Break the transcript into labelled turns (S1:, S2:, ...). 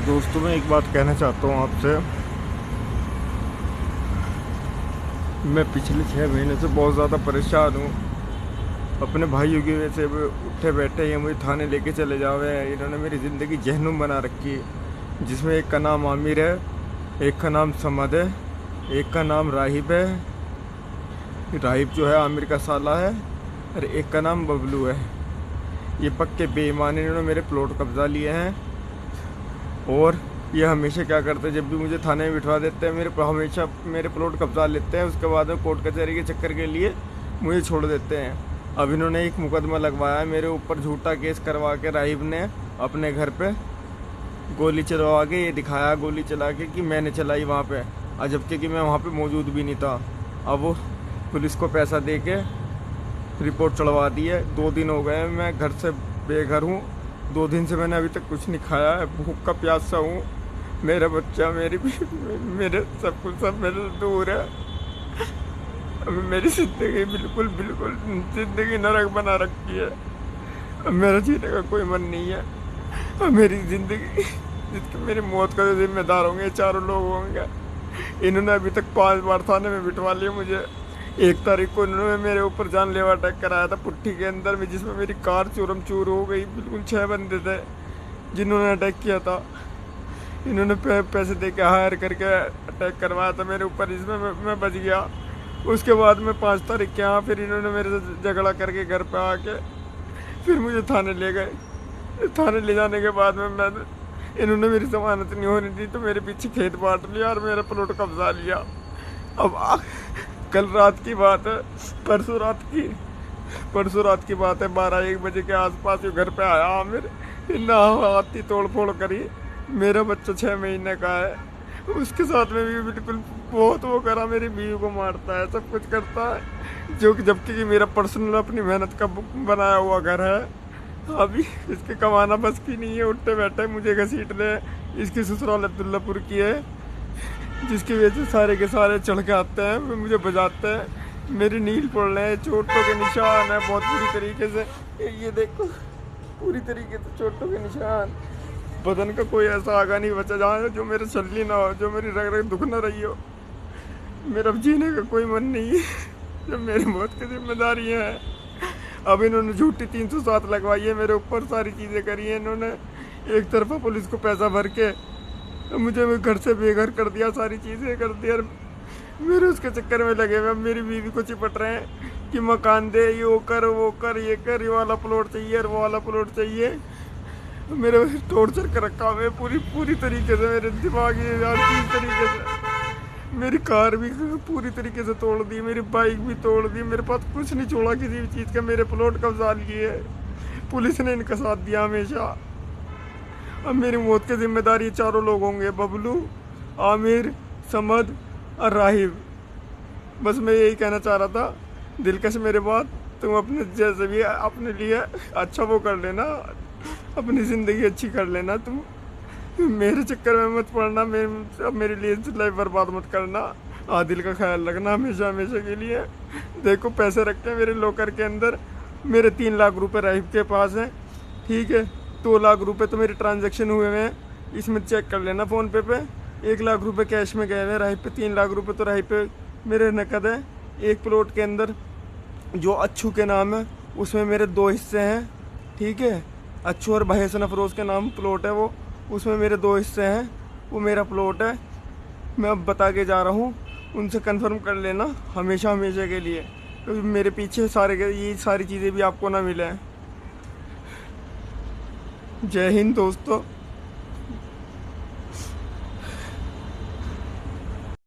S1: दोस्तों मैं एक बात कहना चाहता हूँ आपसे। मैं पिछले 6 महीने से बहुत ज़्यादा परेशान हूँ। अपने भाइयों की वजह से वो उठे बैठे हैं, मुझे थाने लेके चले जावे हैं। इन्होंने मेरी ज़िंदगी जहन्नुम बना रखी है, जिसमें एक का नाम आमिर है, एक का नाम समद है, एक का नाम राहिब है। राहिब जो है आमिर का साला है, और एक का नाम बबलू है। ये पक्के बेईमान, इन्होंने मेरे प्लॉट कब्जा लिए हैं। और ये हमेशा क्या करते हैं, जब भी मुझे थाने में बिठवा देते हैं, हमेशा मेरे प्लॉट कब्जा लेते हैं। उसके बाद में कोर्ट कचहरी के चक्कर के लिए मुझे छोड़ देते हैं। अब इन्होंने एक मुकदमा लगवाया है मेरे ऊपर, झूठा केस करवा के राहिब ने अपने घर पे गोली चलवा के ये दिखाया, गोली चला के कि मैंने चलाई वहाँ पे, जबकि कि मैं वहाँ पे मौजूद भी नहीं था। अब वो पुलिस को पैसा दे के रिपोर्ट चढ़वा दी है। 2 दिन हो गए मैं घर से बेघर हूँ। 2 दिन से मैंने अभी तक कुछ नहीं खाया है, भूख का प्यासा हूँ। मेरा बच्चा, मेरे सब कुछ सब मेरे से दूर है। अभी मेरी ज़िंदगी बिल्कुल बिल्कुल ज़िंदगी नरक बना रखी है। अब मेरा जीने का कोई मन नहीं है। अब मेरी ज़िंदगी, जिसकी मेरी मौत का जो जिम्मेदार होंगे, 4 लोग होंगे। इन्होंने अभी तक 5 बार थाने में बिठवा लिया मुझे। 1 तारीख को इन्होंने मेरे ऊपर जानलेवा अटैक कराया था पुट्ठी के अंदर में, जिसमें मेरी कार चूरम चूर हो गई। बिल्कुल 6 बंदे थे जिन्होंने अटैक किया था। इन्होंने पैसे दे के हायर करके अटैक करवाया था मेरे ऊपर, जिसमें मैं बच गया। उसके बाद में 5 तारीख के यहाँ फिर इन्होंने मेरे से झगड़ा करके घर पे आके फिर मुझे थाने ले गए। थाने ले जाने के बाद में इन्होंने मेरी जमानत नहीं होने दी, तो मेरे पीछे खेत बांट लिया और मेरा प्लॉट कब्जा लिया। अब कल रात की बात है, परसों रात की बात है, 12-1 बजे के आसपास ये घर पे आया आमिर। इन्ना हाथी तोड़ फोड़ करी। मेरा बच्चा 6 महीने का है, उसके साथ में भी बिल्कुल बहुत वो करा, मेरी बीवी को मारता है, सब कुछ करता है, जो कि जबकि मेरा पर्सनल अपनी मेहनत का बनाया हुआ घर है। अभी इसके कमाना बस की नहीं है, उठते बैठे मुझे घसीट ले। इसकी ससुराल अब्दुल्लापुर की है, जिसकी वजह से सारे के सारे चढ़ के आते हैं, मुझे बजाते हैं। मेरी नील पड़ रहे हैं, चोटों के निशान है बहुत बुरी तरीके से। ये देखो, पूरी तरीके से चोटों के निशान। बदन का कोई ऐसा आगा नहीं बचा जहाँ जो मेरे छल्ली ना हो, जो मेरी रग रग दुख ना रही हो। मेरा अब जीने का कोई मन नहीं है, जब मेरी मौत की जिम्मेदारी है। अब इन्होंने झूठी 307 लगवाई है मेरे ऊपर, सारी चीज़ें करी हैं इन्होंने। एक तरफा पुलिस को पैसा भर के मुझे घर से बेघर कर दिया, सारी चीज़ें कर दिया। मेरे उसके चक्कर में लगे हुए। अब मेरी बीवी को चिपट रहे हैं कि मकान दे, ये वो कर, ये कर, ये वाला प्लॉट चाहिए और वो वाला प्लॉट चाहिए। मेरे टॉर्चर कर रखा है पूरी तरीके से, मेरे दिमागी हर चीज़ तरीके से। मेरी कार भी पूरी तरीके से तोड़ दी, मेरी बाइक भी तोड़ दी, मेरे पास कुछ नहीं छोड़ा किसी भी चीज़ का। मेरे प्लॉट कब्जा लिए, पुलिस ने इनका साथ दिया हमेशा। अब मेरी मौत की जिम्मेदारी 4 लोग होंगे, बबलू, आमिर, समद और राहिब। बस मैं यही कहना चाह रहा था, दिलकश मेरे बात, तुम अपने जैसे भी अपने लिए अच्छा वो कर लेना, अपनी ज़िंदगी अच्छी कर लेना। तुम मेरे चक्कर में मत पड़ना, मेरे लिए लाइफ बर्बाद मत करना। आदिल का ख्याल रखना हमेशा हमेशा के लिए। देखो पैसे रखे हैं मेरे लॉकर के अंदर, मेरे 3 लाख रुपए राहिब के पास हैं, ठीक है। 2 लाख रुपए तो मेरे ट्रांजैक्शन हुए हैं, इसमें चेक कर लेना फ़ोन पे। 1 लाख रुपए कैश में गए हुए राहिब पे, 3 लाख रुपए तो राहिब पे मेरे नकद है। एक प्लॉट के अंदर जो अच्छू के नाम है, उसमें मेरे 2 हिस्से हैं, ठीक है। अच्छू और भाई हसन अफरोज़ के नाम प्लॉट है वो, उसमें मेरे 2 हिस्से हैं, वो मेरा प्लॉट है। मैं अब बता के जा रहा हूँ, उनसे कंफर्म कर लेना हमेशा हमेशा के लिए, क्योंकि मेरे पीछे ये सारी चीज़ें भी आपको ना मिले। जय हिंद दोस्तों।